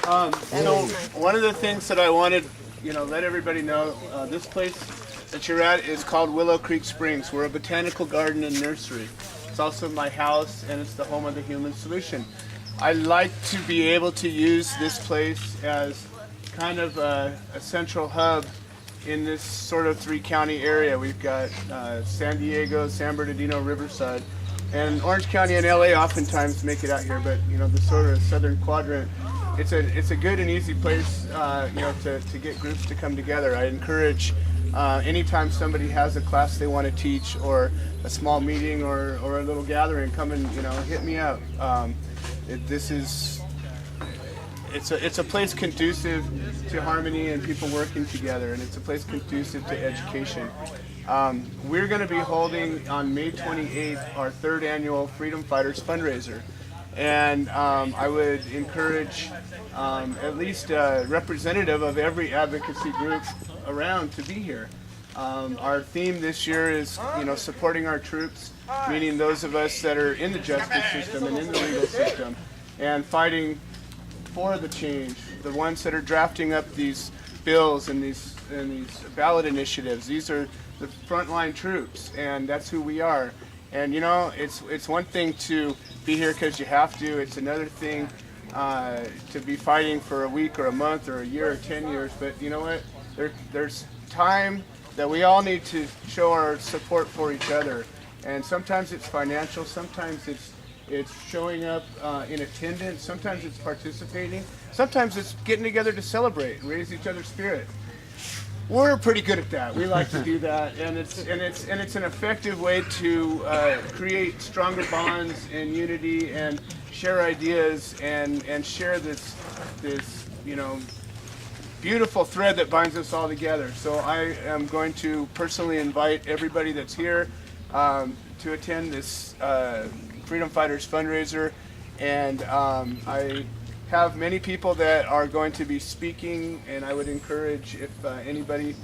So one of the things that I wanted, let everybody know, this place that you're at is called Willow Creek Springs. We're a botanical garden and nursery. It's also my house, and it's the home of the Human Solution. I like to be able to use this place as kind of a central hub in this sort of three-county area. We've got San Diego, San Bernardino, Riverside, and Orange County and LA oftentimes make it out here, but the sort of southern quadrant, it's a good and easy place to get groups to come together. I encourage anytime somebody has a class they want to teach, or a small meeting, or a little gathering, come and hit me up. It's a place conducive to harmony and people working together, and it's a place conducive to education. We're going to be holding on May 28th our third annual Freedom Fighters fundraiser, and I would encourage at least a representative of every advocacy group around to be here. Our theme this year is supporting our troops, meaning those of us that are in the justice system and in the legal system, and fighting for the change, the ones that are drafting up these bills and these ballot initiatives. These are the frontline troops, and that's who we are. And it's one thing to be here because you have to. It's another thing to be fighting for a week or a month or a year or 10 years. But you know what? There's time that we all need to show our support for each other. And sometimes it's financial, sometimes it's showing up in attendance, sometimes it's participating, sometimes it's getting together to celebrate and raise each other's spirit. We're pretty good at that. We like to do that, and it's an effective way to create stronger bonds and unity, and share ideas, and share this beautiful thread that binds us all together. So I am going to personally invite everybody that's here to attend this Freedom Fighters fundraiser, and I have many people that are going to be speaking, and I would encourage, if anybody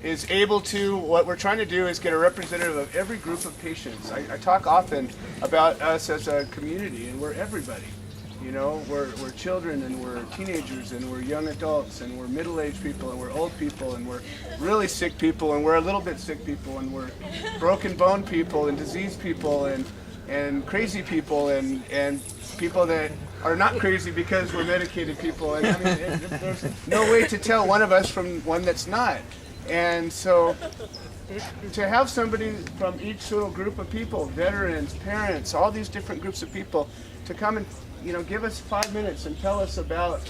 is able to, what we're trying to do is get a representative of every group of patients. I talk often about us as a community, and we're everybody. We're children, and we're teenagers, and we're young adults, and we're middle-aged people, and we're old people, and we're really sick people, and we're a little bit sick people, and we're broken bone people, and diseased people, and crazy people, and people that are not crazy because we're medicated people. And there's no way to tell one of us from one that's not. And so to have somebody from each little group of people, veterans, parents, all these different groups of people, to come and give us 5 minutes and tell us about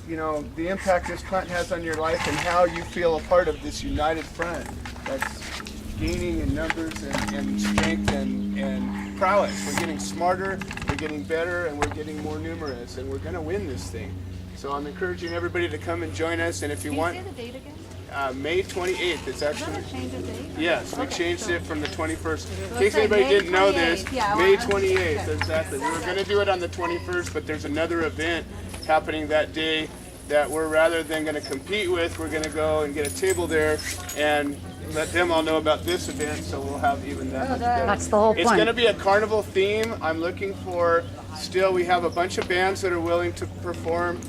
the impact this plant has on your life, and how you feel a part of this united front that's gaining in numbers and strength and prowess. We're getting smarter, we're getting better, and we're getting more numerous, and we're going to win this thing. So I'm encouraging everybody to come and join us, and if you want... Can you say the date again? May 28th. It's actually... Did change the date? Yes, we changed it from the 21st. In case anybody didn't know this, May 28th, exactly. We were going to do it on the 21st, but there's another event happening that day that we're, rather than going to compete with, we're going to go and get a table there and let them all know about this event, so we'll have even that much together. That's the whole point. It's going to be a carnival theme. I'm looking for, still, we have a bunch of bands that are willing to perform,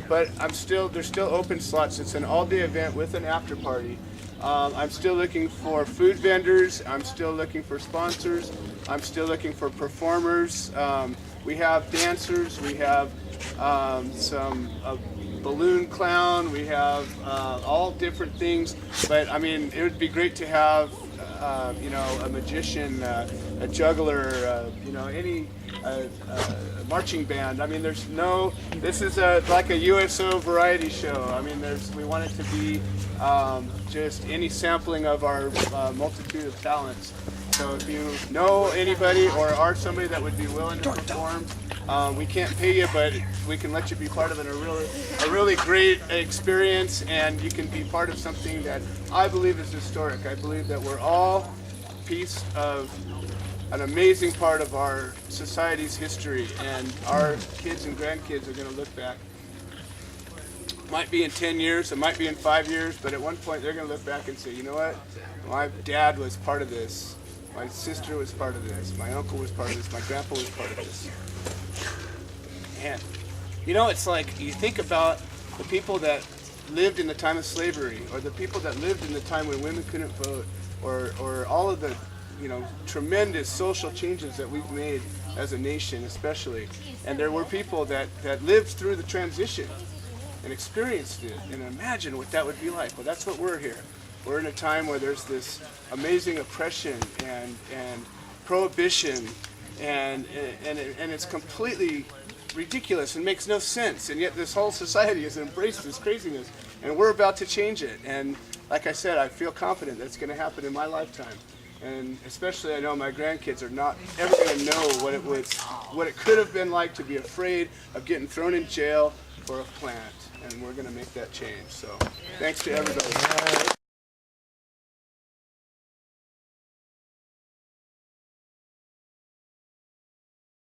but there's still open slots. It's an all-day event with an after party. I'm still looking for food vendors. I'm still looking for sponsors. I'm still looking for performers. We have dancers. We have some balloon clown. We have all different things. But I mean, it would be great to have a magician, a juggler, any marching band. I mean, this is like a USO variety show. I mean, we want it to be just any sampling of our multitude of talents. So if you know anybody or are somebody that would be willing to perform, we can't pay you, but we can let you be part of a really great experience, and you can be part of something that I believe is historic. I believe that we're all a piece of an amazing part of our society's history, and our kids and grandkids are going to look back. It might be in 10 years, it might be in 5 years, but at one point they're going to look back and say, you know what, my dad was part of this. My sister was part of this. My uncle was part of this. My grandpa was part of this. Man, You know, it's like you think about the people that lived in the time of slavery, or the people that lived in the time when women couldn't vote, or all of the, you know, tremendous social changes that we've made as a nation, especially. And there were people that lived through the transition and experienced it, and imagine what that would be like. Well, that's what we're here. We're in a time where there's this amazing oppression and prohibition, and it's completely ridiculous and makes no sense, and yet this whole society has embraced this craziness, and we're about to change it. And like I said, I feel confident that's going to happen in my lifetime, and especially I know my grandkids are not ever going to know what it could have been like to be afraid of getting thrown in jail for a plant, and we're going to make that change. So thanks to everybody.